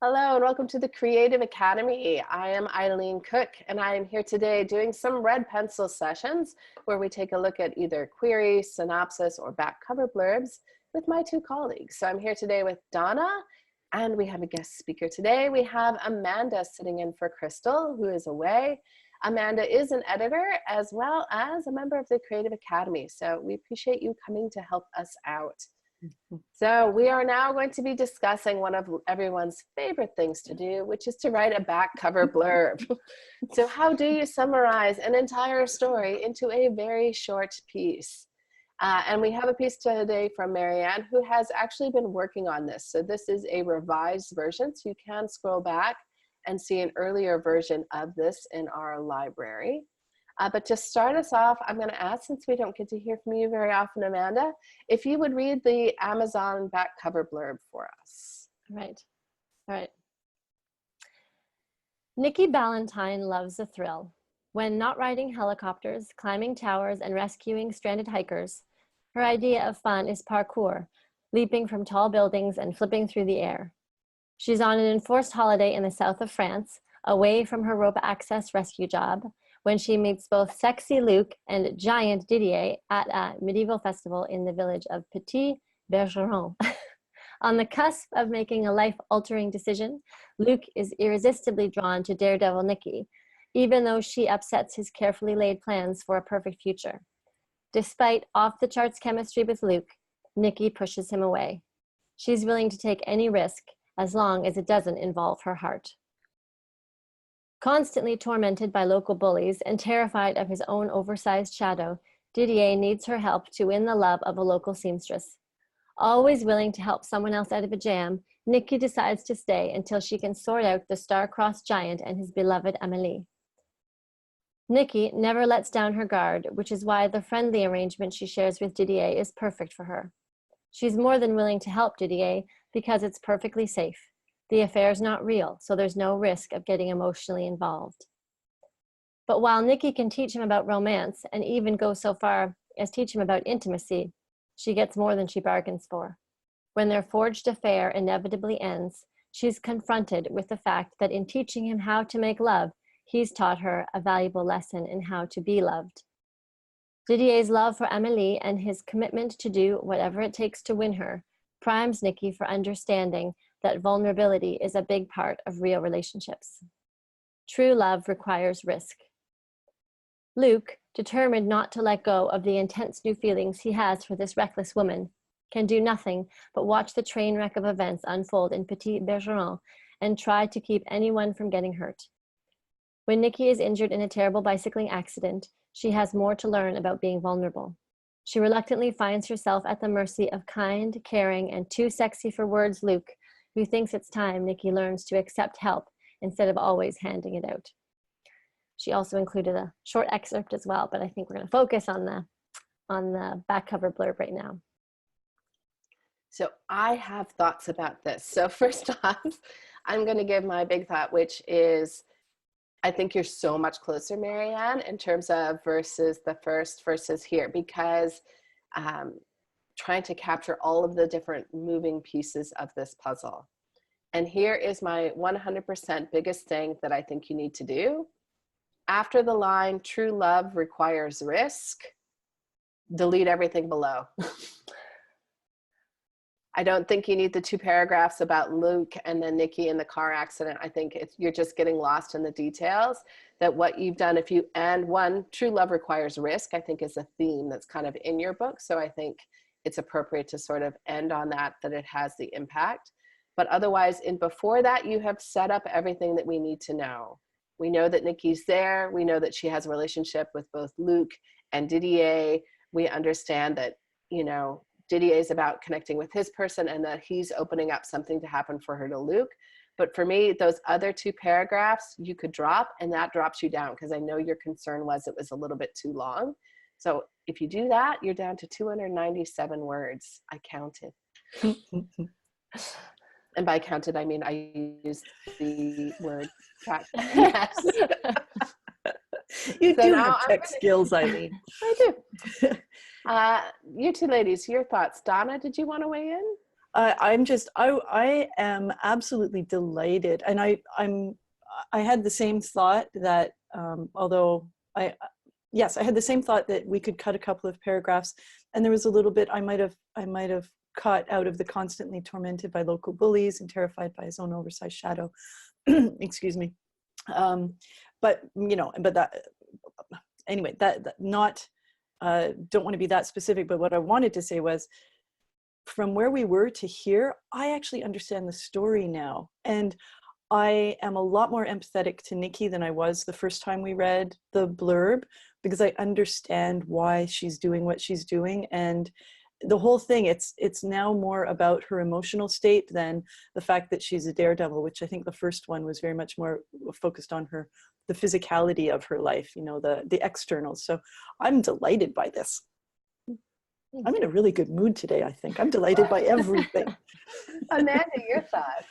Hello and welcome to the Creative Academy. I am Eileen Cook and I am here today doing some red pencil sessions where we take a look at either query, synopsis, or back cover blurbs with my two colleagues. So I'm here today with Donna and we have a guest speaker today. We have Amanda sitting in for Crystal, who is away. Amanda is an editor as well as a member of the Creative Academy. So we appreciate you coming to help us out. So we are now going to be discussing one of everyone's favorite things to do, which is to write a back cover blurb. So how do you summarize an entire story into a very short piece? And we have a piece today from Marianne, who has actually been working on this. So this is a revised version, so you can scroll back and see an earlier version of this in our library. But to start us off, I'm going to ask, since we don't get to hear from you very often, Amanda, if you would read the Amazon back cover blurb for us. All right. Nikki Ballantyne loves a thrill. When not riding helicopters, climbing towers, and rescuing stranded hikers, her idea of fun is parkour, leaping from tall buildings and flipping through the air. She's on an enforced holiday in the south of France, away from her rope access rescue job, when she meets both sexy Luc and giant Didier at a medieval festival in the village of Petit Bergeron. On the cusp of making a life-altering decision, Luc is irresistibly drawn to daredevil Nikki, even though she upsets his carefully laid plans for a perfect future. Despite off-the-charts chemistry with Luc, Nikki pushes him away. She's willing to take any risk as long as it doesn't involve her heart. Constantly tormented by local bullies and terrified of his own oversized shadow, Didier needs her help to win the love of a local seamstress. Always willing to help someone else out of a jam, Nikki decides to stay until she can sort out the star-crossed giant and his beloved Amélie. Nikki never lets down her guard, which is why the friendly arrangement she shares with Didier is perfect for her. She's more than willing to help Didier because it's perfectly safe. The affair is not real, so there's no risk of getting emotionally involved. But while Nikki can teach him about romance and even go so far as teach him about intimacy, she gets more than she bargains for. When their forged affair inevitably ends, she's confronted with the fact that in teaching him how to make love, he's taught her a valuable lesson in how to be loved. Didier's love for Amélie and his commitment to do whatever it takes to win her primes Nikki for understanding that vulnerability is a big part of real relationships. True love requires risk. Luc, determined not to let go of the intense new feelings he has for this reckless woman, can do nothing but watch the train wreck of events unfold in Petit Bergeron and try to keep anyone from getting hurt. When Nikki is injured in a terrible bicycling accident, she has more to learn about being vulnerable. She reluctantly finds herself at the mercy of kind, caring, and too sexy for words Luc, who thinks it's time Nikki learns to accept help instead of always handing it out. She also included a short excerpt as well, but I think we're going to focus on the back cover blurb right now. So I have thoughts about this. So first off, I'm going to give my big thought, which is I think you're so much closer, Marianne, in terms of versus the first versus here, because trying to capture all of the different moving pieces of this puzzle. And here is my 100% biggest thing that I think you need to do. After the line, true love requires risk, delete everything below. I don't think you need the 2 paragraphs about Luc and then Nikki in the car accident. I think you're just getting lost in the details. That what you've done, if you, and one, true love requires risk, I think is a theme that's kind of in your book. So I think it's appropriate to sort of end on that it has the impact. But otherwise, before that, you have set up everything that we need to know. We know that Nikki's there. We know that she has a relationship with both Luc and Didier. We understand that, you know, Didier is about connecting with his person and that he's opening up something to happen for her to Luc. But for me, those other 2 paragraphs you could drop, and that drops you down because I know your concern was it was a little bit too long. So if you do that, you're down to 297 words. I counted. And by counted, I mean I used the word track. Yes. You do have tech skills, Eileen. I do. You two ladies, your thoughts. Donna, did you want to weigh in? I am absolutely delighted, and I had the same thought that yes, I had the same thought that we could cut a couple of paragraphs, and there was a little bit I might have cut out of the constantly tormented by local bullies and terrified by his own oversized shadow. Excuse me. But that anyway, that not don't want to be that specific, but what I wanted to say was, from where we were to here, I actually understand the story now. And I am a lot more empathetic to Nikki than I was the first time we read the blurb, because I understand why she's doing what she's doing. And the whole thing, it's now more about her emotional state than the fact that she's a daredevil, which I think the first one was very much more focused on the physicality of her life, the externals. So I'm delighted by this. I'm in a really good mood today, I think. I'm delighted by everything. Amanda, your thoughts?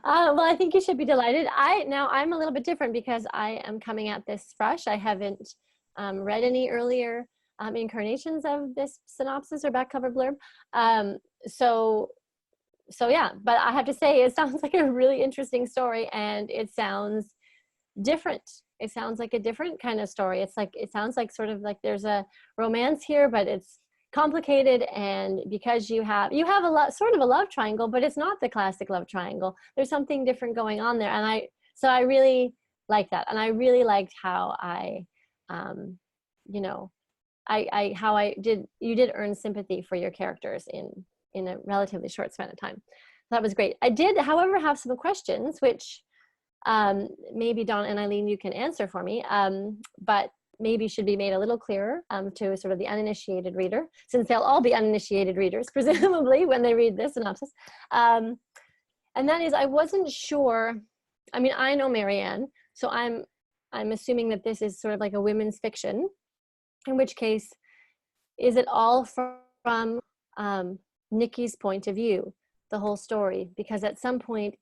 Well, I think you should be delighted. I'm a little bit different because I am coming at this fresh. I haven't read any earlier incarnations of this synopsis or back cover blurb. So yeah, but I have to say it sounds like a really interesting story, and it sounds different. It sounds like a different kind of story. It sounds like sort of like there's a romance here, but it's complicated, and because you have sort of a love triangle, but it's not the classic love triangle. There's something different going on there, and I really like that, and I really liked how you did earn sympathy for your characters in a relatively short span of time. That was great. I did, however, have some questions, which maybe Dawn and Eileen, you can answer for me, but maybe should be made a little clearer to sort of the uninitiated reader, since they'll all be uninitiated readers, presumably, when they read this synopsis. And that is, I wasn't sure, I mean, I know Marianne, so I'm assuming that this is sort of like a women's fiction, in which case, is it all from Nikki's point of view, the whole story? Because at some point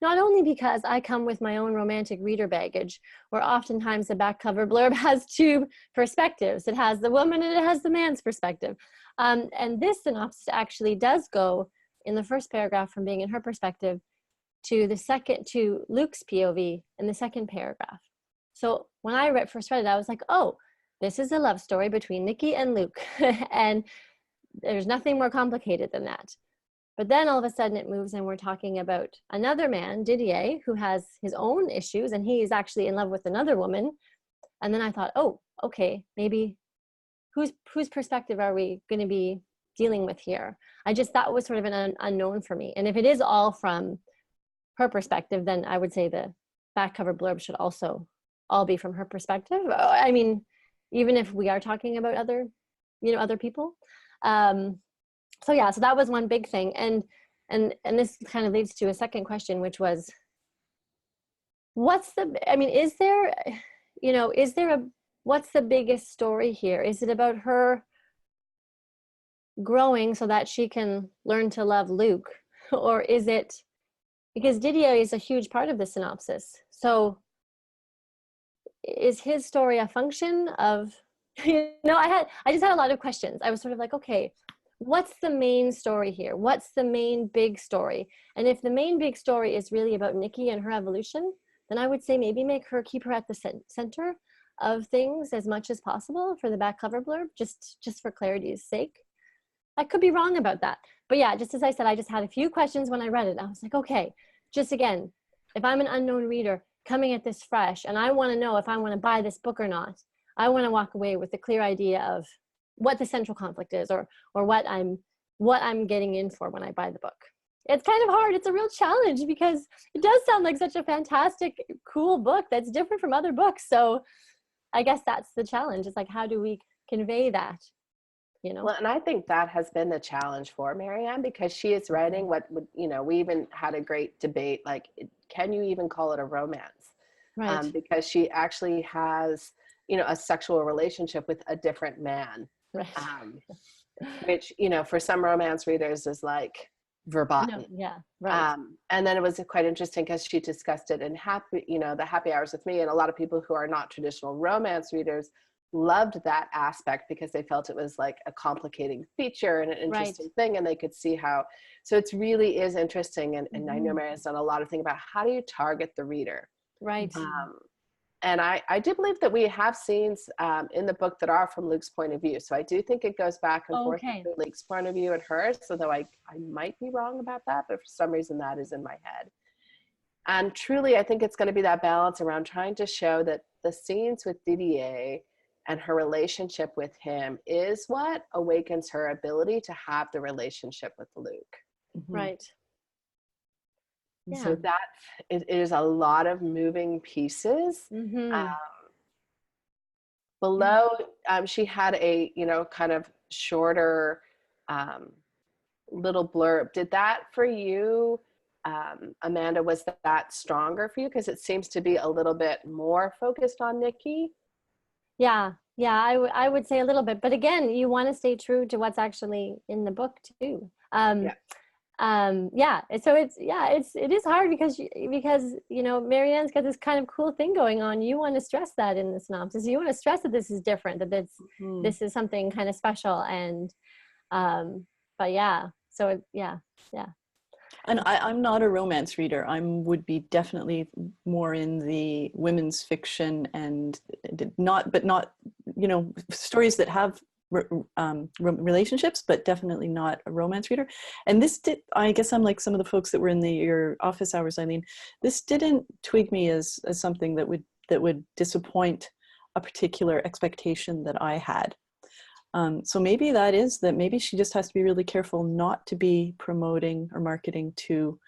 not only because I come with my own romantic reader baggage, where oftentimes the back cover blurb has two perspectives. It has the woman and it has the man's perspective. And this synopsis actually does go in the first paragraph from being in her perspective to Luke's POV in the second paragraph. So when I first read it, I was like, oh, this is a love story between Nikki and Luke. And there's nothing more complicated than that. But then all of a sudden it moves and we're talking about another man, Didier, who has his own issues, and he is actually in love with another woman. And then I thought, oh, okay, maybe whose perspective are we going to be dealing with here? That was sort of an unknown for me. And if it is all from her perspective, then I would say the back cover blurb should also all be from her perspective. I mean, even if we are talking about other people. So yeah, so that was one big thing. And this kind of leads to a second question, which was, what's the biggest story here? Is it about her growing so that she can learn to love Luke? Or is it, because Didier is a huge part of the synopsis. So is his story a function of, I just had a lot of questions. I was sort of like, okay, what's the main story here? What's the main big story? And if the main big story is really about Nikki and her evolution, then I would say maybe keep her at the center of things as much as possible for the back cover blurb, just for clarity's sake. I could be wrong about that. But yeah, just as I said, I just had a few questions when I read it. I was like, okay, just again, if I'm an unknown reader coming at this fresh and I want to know if I want to buy this book or not, I want to walk away with a clear idea of what the central conflict is, or what I'm getting in for when I buy the book. It's kind of hard. It's a real challenge because it does sound like such a fantastic, cool book that's different from other books. So I guess that's the challenge. It's like, how do we convey that? Well, and I think that has been the challenge for Marianne, because she is writing what would, we even had a great debate, like, can you even call it a romance? Right. Because she actually has, a sexual relationship with a different man. Right. Which, for some romance readers is like verboten. No, yeah, right. And then it was quite interesting because she discussed it in the happy hours with me, and a lot of people who are not traditional romance readers loved that aspect because they felt it was like a complicating feature and an interesting thing, and they could see how, so it's really is interesting. And I know Marianne's done a lot of things about how do you target the reader. Right. And I do believe that we have scenes in the book that are from Luke's point of view. So I do think it goes back and forth between Luke's point of view and hers. So though I might be wrong about that, but for some reason that is in my head. And truly, I think it's going to be that balance around trying to show that the scenes with Didier and her relationship with him is what awakens her ability to have the relationship with Luke. Right. Yeah. So that it is a lot of moving pieces. Below, she had a, kind of shorter little blurb. Did that for you, Amanda, was that stronger for you? Because it seems to be a little bit more focused on Nikki. Yeah, I would say a little bit, but again, you want to stay true to what's actually in the book too. So it is hard because Marianne's got this kind of cool thing going on. You want to stress that in the synopsis. You want to stress that this is different, that this is something kind of special, and And I'm not a romance reader. I would be definitely more in the women's fiction and not, stories that have relationships, but definitely not a romance reader. And this I guess I'm like some of the folks that were in your office hours, Eileen. This didn't twig me as something that would disappoint a particular expectation that I had. So maybe maybe she just has to be really careful not to be promoting or marketing to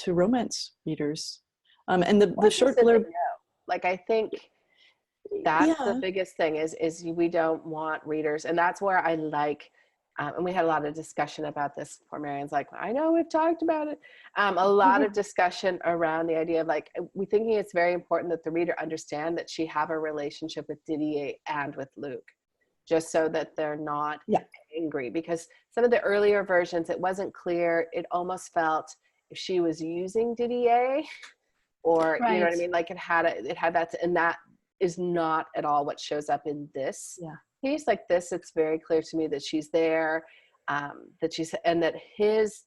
romance readers. And the short blurb, like, I think that's the biggest thing is we don't want readers. And that's where I like, and we had a lot of discussion about this. Poor Marianne's like, I know we've talked about it. A lot of discussion around the idea of like, we thinking it's very important that the reader understand that she have a relationship with Didier and with Luke, just so that they're not angry. Because some of the earlier versions, it wasn't clear. It almost felt if she was using Didier, or you know what I mean? Like it had that, and that is not at all what shows up in this piece. Like this, it's very clear to me that she's there,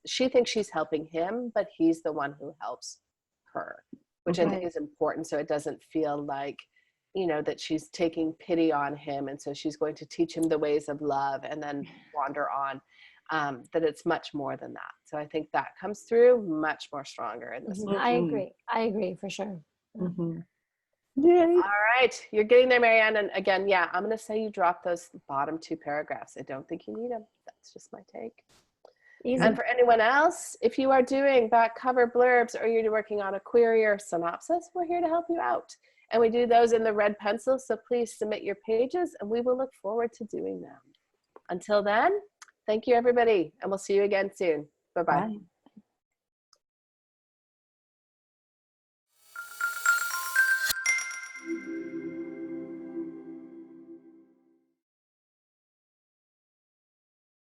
she thinks she's helping him, but he's the one who helps her, which I think is important. So it doesn't feel like, that she's taking pity on him, and so she's going to teach him the ways of love and then wander on. That it's much more than that. So I think that comes through much more stronger in this one. I agree for sure. Yay. All right, you're getting there, Marianne. And again, I'm going to say you drop those bottom 2 paragraphs. I don't think you need them. That's just my take. Easy. And for anyone else, if you are doing back cover blurbs or you're working on a query or synopsis, we're here to help you out. And we do those in the red pencil, so please submit your pages and we will look forward to doing them. Until then, thank you, everybody, and we'll see you again soon. Bye-bye. Bye.